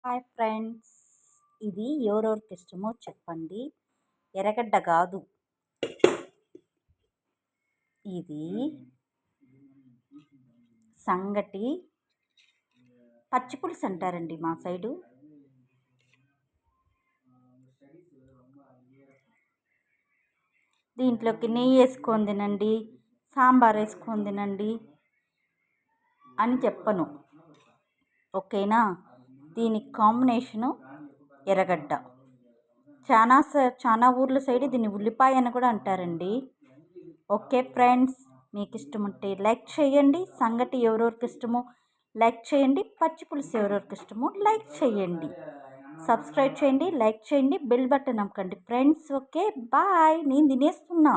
Hi friends, ఇది ఎవరెవరికి ఇష్టమో చెప్పండి. ఎర్రగడ్డ కాదు, ఇది సంగటి పచ్చిపులుసు అంటారండి మా సైడు. దీంట్లోకి నెయ్యి వేసుకొని తినండి, సాంబార్ వేసుకొని తినండి అని చెప్పను, ఓకేనా. దీనికి కాంబినేషను ఎర్రగడ్డ. చాలా ఊర్ల సైడ్ దీన్ని ఉల్లిపాయ అని కూడా అంటారండి. ఓకే ఫ్రెండ్స్, మీకు ఇష్టం ఉంటే లైక్ చేయండి. సంగటి ఎవరెవరికి ఇష్టమో లైక్ చేయండి. పచ్చి పులుసు ఎవరెవరికి ఇష్టమో లైక్ చేయండి. సబ్స్క్రైబ్ చేయండి, లైక్ చేయండి, బెల్ బటన్ నొక్కండి ఫ్రెండ్స్. ఓకే బాయ్, నేను తినేస్తున్నా.